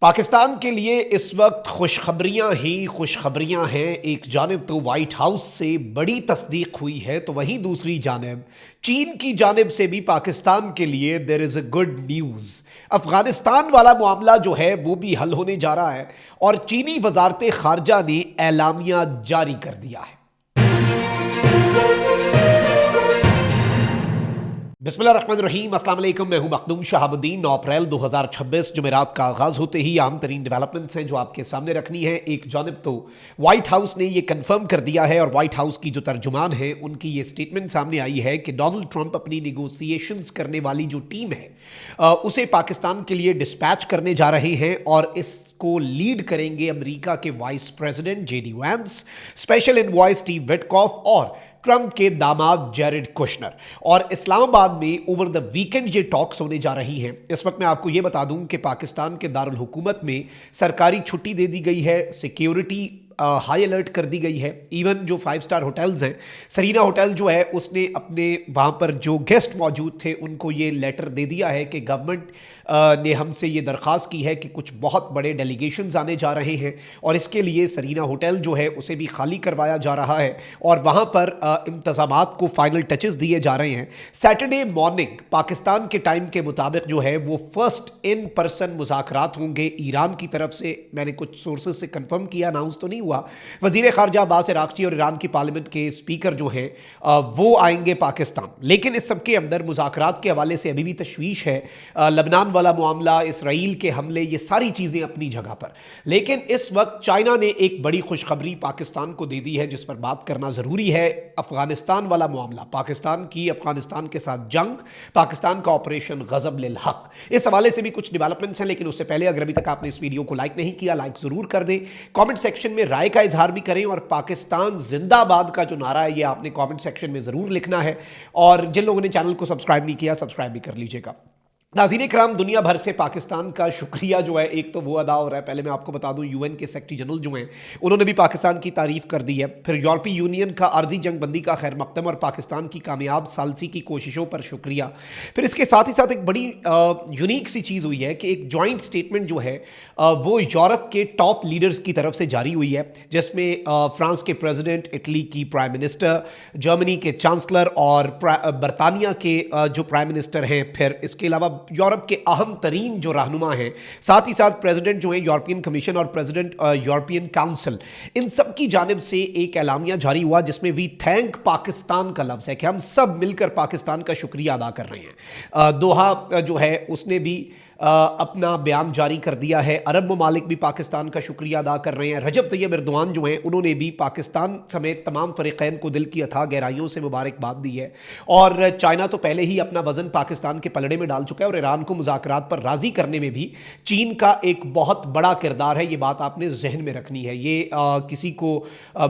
पाकिस्तान के लिए इस वक्त खुशखबरियां ही खुशखबरियां हैं। एक जानिब तो वाइट हाउस से बड़ी तस्दीक हुई है, तो वहीं दूसरी जानिब चीन की जानिब से भी पाकिस्तान के लिए there is a good news. Afghanistan वाला मामला जो है वो भी हल होने जा रहा है और चीनी वजारत खारजा ने एलामिया जारी कर दिया है। बिस्मिल्लाहिर्रहमानिर्रहीम, अस्सलाम वालेकुम। मैं हूं मखदूम शहाबुद्दीन। 9 अप्रैल 2026 जुमेरात का आगाज़ होते ही अहम तरीन डेवलपमेंट्स हैं जो आपके सामने रखनी है। एक जानिब तो वाइट हाउस ने यह कन्फर्म कर दिया है और वाइट हाउस की जो तर्जुमान है उनकी ये स्टेटमेंट सामने आई है कि डोनाल्ड ट्रंप अपनी निगोसिएशंस करने वाली जो टीम है उसे पाकिस्तान के लिए डिस्पैच करने जा रहे हैं और इसको लीड करेंगे अमेरिका के vice president JD Vance, special envoy Steve Witkoff और ट्रंप के दामाद जेरेड कुशनर। और इस्लामाबाद में ओवर द वीकेंड ये टॉक्स होने जा रही हैं। इस वक्त मैं आपको ये बता दूं कि पाकिस्तान के दारुल हुकूमत में सरकारी छुट्टी दे दी गई है, सिक्योरिटी हाई अलर्ट कर दी गई है। इवन जो 5 स्टार होटल्स हैं, सरीना होटल जो है उसने अपने वहाँ पर जो गेस्ट मौजूद थे उनको ये लेटर दे दिया है कि गवर्नमेंट ने हमसे ये दरख्वास्त की है कि कुछ बहुत बड़े डेलीगेशंस आने जा रहे हैं और इसके लिए सरीना होटल जो है उसे भी खाली करवाया जा रहा है और वहाँ पर इंतज़ामात को फाइनल टचेस दिए जा रहे हैं। सैटरडे मॉर्निंग पाकिस्तान के टाइम के मुताबिक जो है वो फर्स्ट इन पर्सन मुज़ाकरात होंगे ईरान की तरफ से। मैंने कुछ सोर्सेज से कंफर्म किया, अनाउंस तो नहीं हुआ। वज़ीर ख़ारजा अब्बास अराग़ची और ईरान की पार्लियामेंट के स्पीकर जो हैं वो आएंगे पाकिस्तान। लेकिन इस सब के अंदर मुज़ाकरात के हवाले से अभी भी तशवीश है। लबनान वाला मामला, इसराइल के हमले, ये सारी चीज़ें अपनी जगह पर। लेकिन इस वक्त चाइना ने एक बड़ी खुशखबरी पाकिस्तान को दे दी है जिस पर बात करना ज़रूरी है। अफगानिस्तान वाला मामला, पाकिस्तान की अफगानिस्तान के साथ जंग, पाकिस्तान का ऑपरेशन गज़ब लिल हक, इस हवाले से भी कुछ डेवलपमेंट्स हैं। लेकिन उससे पहले अगर अभी तक आपने इस वीडियो को लाइक नहीं किया, लाइक ज़रूर कर दें। कॉमेंट सेक्शन में राय का इजहार भी करें और पाकिस्तान जिंदाबाद का जो नारा है ये आपने कमेंट सेक्शन में जरूर लिखना है। और जिन लोगों ने चैनल को सब्सक्राइब नहीं किया, सब्सक्राइब भी कर लीजिएगा। नाज़रीन इकराम, दुनिया भर से पाकिस्तान का शुक्रिया जो है एक तो वो अदा हो रहा है। पहले मैं आपको बता दूं, यूएन के सेक्रेटरी जनरल जो हैं उन्होंने भी पाकिस्तान की तारीफ कर दी है। फिर यूरोपीय यूनियन का आर्जी जंग बंदी का खैर मकदम और पाकिस्तान की कामयाब सालसी की कोशिशों पर शुक्रिया। फिर इसके साथ ही साथ एक बड़ी यूनिक सी चीज़ हुई है कि एक जॉइंट स्टेटमेंट जो है वो यूरोप के टॉप लीडर्स की तरफ से जारी हुई है, जिसमें फ्रांस के प्रेसिडेंट, इटली की प्राइम मिनिस्टर, जर्मनी के चांसलर और बरतानिया के जो प्राइम मिनिस्टर हैं, फिर इसके अलावा यूरोप के अहम तरीन जो रहनुमा हैं, साथ ही साथ प्रेसिडेंट जो हैं यूरोपियन कमीशन और प्रेसिडेंट यूरोपियन काउंसिल, इन सब की जानिब से एक एलामिया जारी हुआ जिसमें वी थैंक पाकिस्तान का लफ्ज़ है कि हम सब मिलकर पाकिस्तान का शुक्रिया अदा कर रहे हैं। दोहा जो है उसने भी अपना बयान जारी कर दिया है। अरब ममालिक भी पाकिस्तान का शुक्रिया अदा कर रहे हैं। रजब तैयब एर्दोआन जो हैं उन्होंने भी पाकिस्तान समेत तमाम फ़रीक़ैन को दिल की अथाह गहराइयों से मुबारकबाद दी है। और चाइना तो पहले ही अपना वज़न पाकिस्तान के पलड़े में डाल चुका है और ईरान को मुज़ाकरात पर राज़ी करने में भी चीन का एक बहुत बड़ा किरदार है। ये बात आपने जहन में रखनी है, ये किसी को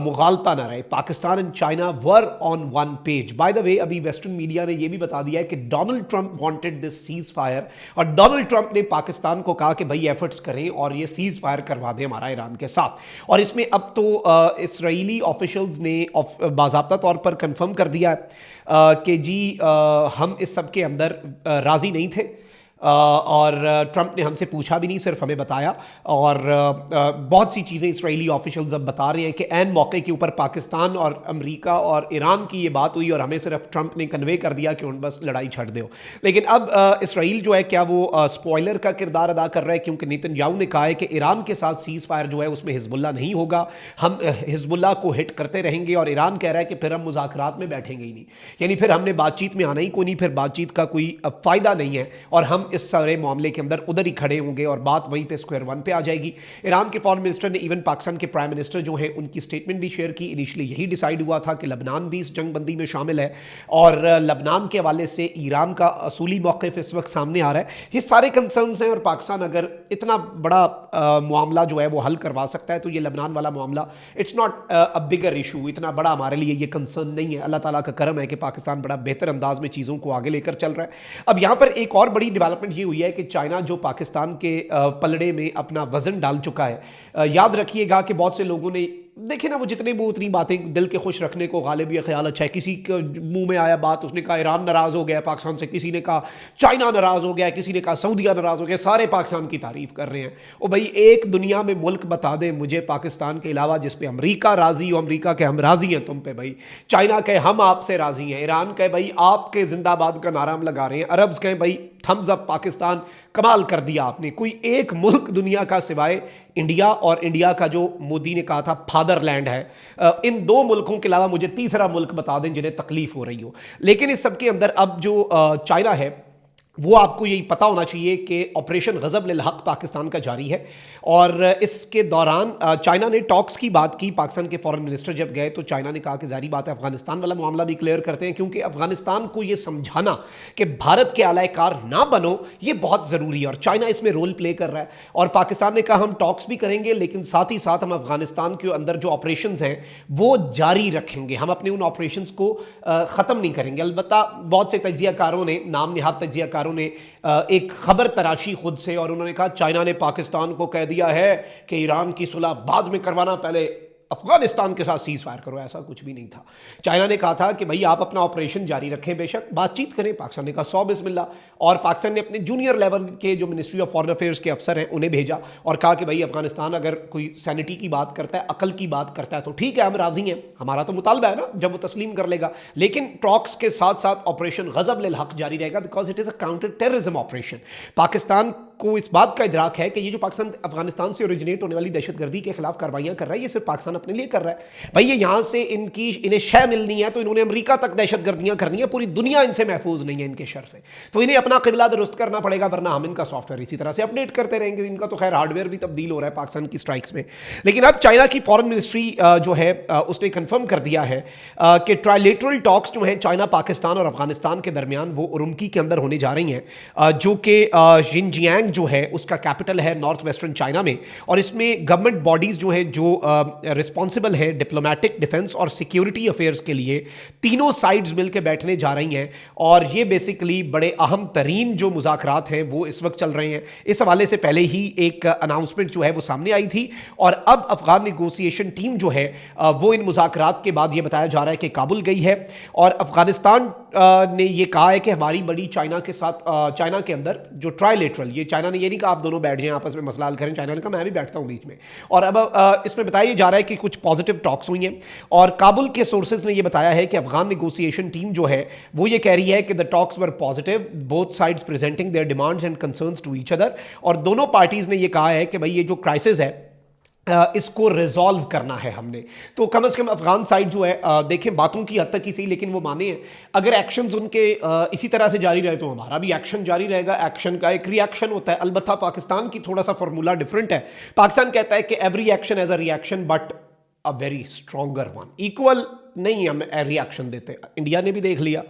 मुगालता ना रहे। Pakistan and China were on one page. By the way, अभी वेस्टर्न मीडिया ने यह भी बता दिया है कि Donald Trump wanted this cease fire और डोनाल्ड ट्रंप ने पाकिस्तान को कहा कि भाई एफर्ट्स करें और ये सीज फायर करवा दें हमारा ईरान के साथ। और इसमें अब तो इसराइली ऑफिशियल्स ने बाज़ाब्ता तौर पर कंफर्म कर दिया कि जी हम इस सब के अंदर राज़ी नहीं थे और ट्रंप ने हमसे पूछा भी नहीं, सिर्फ हमें बताया। और बहुत सी चीज़ें इसराइली ऑफिशियल्स अब बता रहे हैं कि ऐन मौके के ऊपर पाकिस्तान और अमेरिका और ईरान की ये बात हुई और हमें सिर्फ ट्रंप ने कन्वे कर दिया कि उन बस लड़ाई छड़ दो। लेकिन अब इसराइल जो है क्या वो स्पॉइलर का किरदार अदा कर रहा है, क्योंकि नेतन्याहू ने कहा है कि ईरान के साथ सीज़ फायर जो है उसमें हिजबुल्लाह नहीं होगा, हम हिजबुल्लाह को हिट करते रहेंगे। और ईरान कह रहा है कि फिर हम मुज़ाकरात में बैठेंगे ही नहीं, यानी फिर हमने बातचीत में आना ही कोई नहीं, फिर बातचीत का कोई फ़ायदा नहीं है और हम इस सारे मामले के अंदर उधर ही खड़े होंगे और बात वहीं पे स्क्वायर वन पे आ जाएगी। ईरान के फॉरेन मिनिस्टर ने इवन पाकिस्तान के प्राइम मिनिस्टर जो हैं उनकी स्टेटमेंट भी शेयर की। इनिशियली यही डिसाइड हुआ था कि लबनान भी इस जंग बंदी में शामिल है और लबनान के हवाले से ईरान का असूली मौक़िफ़ इस वक्त सामने आ रहा है। ये सारे कंसर्न्स हैं और पाकिस्तान अगर इतना बड़ा मामला जो है वो हल करवा सकता है तो ये लबनान वाला मामला it's not a bigger issue, इतना बड़ा हमारे लिए ये कंसर्न नहीं है। अल्लाह ताला का करम है कि पाकिस्तान बड़ा बेहतर अंदाज में चीज़ों को आगे लेकर चल रहा है। अब यहाँ पर एक और बड़ी डेवलपमेंट ये हुई है कि चाइना जो पाकिस्तान के पलड़े में अपना वजन डाल चुका है। याद रखिएगा कि बहुत से लोगों ने देखिए ना, वो जितने मुंह उतनी बातें, दिल के खुश रखने को गालिब ये ख्याल अच्छा है। किसी के मुंह में आया बात, उसने कहा ईरान नाराज़ हो गया पाकिस्तान से, किसी ने कहा चाइना नाराज़ हो गया, किसी ने कहा सऊदीया नाराज़ हो गया, सारे पाकिस्तान की तारीफ कर रहे हैं। ओ भाई, एक दुनिया में मुल्क बता दें मुझे पाकिस्तान के अलावा जिस पे अमरीका राज़ी हो, अमरीका के हम राज़ी हैं तुम पे भाई, चाइना के हम आपसे राज़ी हैं, ईरान के भाई आपके जिंदाबाद का नारा हम लगा रहे हैं, अरब्स के भाई थम्स अप पाकिस्तान, कमाल कर दिया आपने। कोई एक मुल्क दुनिया का सिवाय इंडिया और इंडिया का जो मोदी ने कहा था फादरलैंड है, इन दो मुल्कों के अलावा मुझे तीसरा मुल्क बता दें जिन्हें तकलीफ हो रही हो। लेकिन इस सब के अंदर अब जो चाइना है, वो आपको यही पता होना चाहिए कि ऑपरेशन गज़ब लिल हक़ पाकिस्तान का जारी है। और इसके दौरान चाइना ने टॉक्स की बात की। पाकिस्तान के फॉरेन मिनिस्टर जब गए तो चाइना ने कहा कि जारी बात है अफगानिस्तान वाला मामला भी क्लियर करते हैं, क्योंकि अफगानिस्तान को ये समझाना कि भारत के आलाकार ना बनो ये बहुत ज़रूरी है, और चाइना इसमें रोल प्ले कर रहा है। और पाकिस्तान ने कहा हम टॉक्स भी करेंगे, लेकिन साथ ही साथ हम अफगानिस्तान के अंदर जो ऑपरेशन हैं वो जारी रखेंगे, हम अपने उन ऑपरेशन को ख़त्म नहीं करेंगे। अलबत्ता बहुत से तजियाकारों ने, नाम निहाद तजियाकारों ने एक खबर तराशी खुद से, और उन्होंने कहा चाइना ने पाकिस्तान को कह दिया है कि ईरान की सुलह बाद में करवाना, पहले अफगानिस्तान के साथ सीज फायर करो। ऐसा कुछ भी नहीं था। चाइना ने कहा था कि भाई आप अपना ऑपरेशन जारी रखें, बेशक बातचीत करें। पाकिस्तान ने कहा 100 बिस्मिल्लाह, और पाकिस्तान ने अपने जूनियर लेवल के जो मिनिस्ट्री ऑफ फॉरेन अफेयर्स के अफसर हैं उन्हें भेजा और कहा कि भाई अफगानिस्तान अगर कोई सैनिटी की बात करता है, अकल की बात करता है तो ठीक है, हम राजी हैं, हमारा तो मुतालबा है ना, जब वो तस्लीम कर लेगा। लेकिन टॉक्स के साथ साथ ऑपरेशन गज़ब लिल हक़ जारी रहेगा, because it is a counter terrorism operation. Pakistan को इस बात का इदराक है कि ये जो पाकिस्तान अफगानिस्तान से ओरिजिनेट होने वाली दहशतगर्दी के खिलाफ कार्रवाइयां कर रहा है, ये सिर्फ पाकिस्तान अपने लिए कर रहा है। भाई ये यहां से इन्हें शय मिलनी है तो इन्होंने अमेरिका तक दहशतगर्दियां करनी है, पूरी दुनिया इनसे महफूज नहीं है इनके शर से, तो इन्हें अपना किबला दुरुस्त करना पड़ेगा, वरना हम इनका सॉफ्टवेयर इसी तरह से अपडेट करते रहेंगे। इनका तो खैर हार्डवेयर भी तब्दील हो रहा है पाकिस्तान की स्ट्राइक्स में। लेकिन अब चाइना की फॉरेन मिनिस्ट्री जो है उसने कंफर्म कर दिया है कि ट्राइलेटरल टॉक्स जो है चाइना, पाकिस्तान और अफगानिस्तान के दरमियान वो उरुमकी के अंदर होने जा रही हैं, जो कि जिनजियांग जो है उसका कैपिटल है नॉर्थ वेस्टर्न चाइना में। और इसमें गवर्नमेंट बॉडीज जो है जो रिस्पॉन्सिबल है डिप्लोमेटिक, डिफेंस और सिक्योरिटी अफेयर्स के लिए, तीनों साइड्स मिलकर बैठने जा रही हैं। और ये बेसिकली बड़े अहम तरीन जो मुज़ाकरात हैं वो इस वक्त चल रहे हैं। इस हवाले से पहले ही एक अनाउंसमेंट जो है वो सामने आई थी, और अब अफगान नेगोशिएशन टीम जो है वो इन मुज़ाकरात के बाद ये बताया जा रहा है कि काबुल गई है। और अफगानिस्तान ने ये कहा है कि हमारी बड़ी चाइना के साथ, चाइना के अंदर जो ट्राइलेटरल, ये चाइना ने ये नहीं कहा आप दोनों बैठ जाएं आपस में मसला हल करें, चाइना ने कहा मैं भी बैठता हूं बीच में। और अब इसमें बताया जा रहा है कि कुछ पॉजिटिव टॉक्स हुई हैं, और काबुल के सोर्सेज ने ये बताया है कि अफगान नेगोशिएशन टीम जो है वो ये कह रही है कि the talks were positive, both sides presenting their demands and concerns to each other. और दोनों पार्टीज ने ये कहा है कि भाई ये जो क्राइसिस है इसको रिजॉल्व करना है हमने। तो कम से कम अफगान साइड जो है, देखें बातों की हद तक ही सही, लेकिन वो माने हैं अगर एक्शंस उनके इसी तरह से जारी रहे तो हमारा भी एक्शन जारी रहेगा। एक्शन का एक रिएक्शन होता है। अलबत्ता पाकिस्तान की थोड़ा सा फॉर्मूला डिफरेंट है। पाकिस्तान कहता है कि every action has a reaction but a very stronger one. Equal नहीं हम रिएक्शन देते। इंडिया ने भी देख लिया,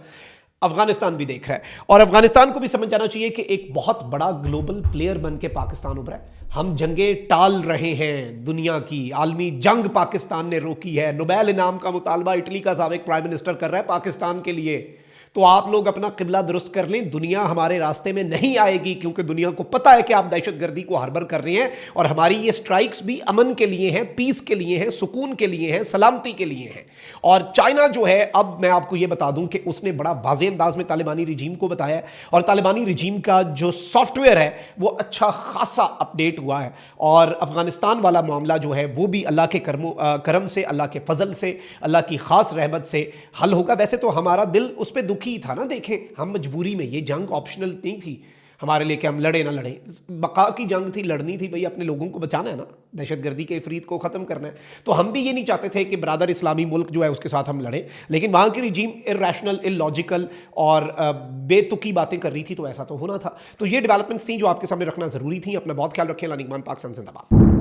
अफगानिस्तान भी देख रहा है, और अफगानिस्तान को भी समझ जाना चाहिए कि एक बहुत बड़ा ग्लोबल प्लेयर बन के पाकिस्तान उभरा है। हम जंगें टाल रहे हैं, दुनिया की आलमी जंग पाकिस्तान ने रोकी है। नोबेल इनाम का मुतालबा इटली का साबिक प्राइम मिनिस्टर कर रहा है पाकिस्तान के लिए। तो आप लोग अपना किबला दुरुस्त कर लें, दुनिया हमारे रास्ते में नहीं आएगी, क्योंकि दुनिया को पता है कि आप दहशतगर्दी को हार्बर कर रहे हैं। और हमारी ये स्ट्राइक्स भी अमन के लिए हैं, पीस के लिए हैं, सुकून के लिए हैं, सलामती के लिए हैं। और चाइना जो है, अब मैं आपको ये बता दूं कि उसने बड़ा वाज़ेह अंदाज में तालिबानी रिजीम को बताया है, और तालिबानी रिजीम का जो सॉफ्टवेयर है वो अच्छा खासा अपडेट हुआ है। और अफगानिस्तान वाला मामला जो है वो भी अल्लाह के करम से, अल्लाह के फजल से, अल्लाह की खास रहमत से हल होगा। वैसे तो हमारा दिल उस पर दुखी था ना, देखें हम मजबूरी में, ये जंग ऑप्शनल नहीं थी हमारे लिए कि हम लड़े ना लड़े, बका की जंग थी, लड़नी थी भाई, अपने लोगों को बचाना है ना, दहशतगर्दी के इफरीत को ख़त्म करना है। तो हम भी ये नहीं चाहते थे कि ब्रादर इस्लामी मुल्क जो है उसके साथ हम लड़ें, लेकिन वहाँ की रिजीम इर्रेशनल, इलॉजिकल और बेतुकी बातें कर रही थी, तो ऐसा तो होना था। तो ये डेवलपमेंट्स थी जो आपके सामने रखना ज़रूरी थी। अपना बहुत ख्याल रखें। लानिकमान पाकिस्तान जिंदाबाद।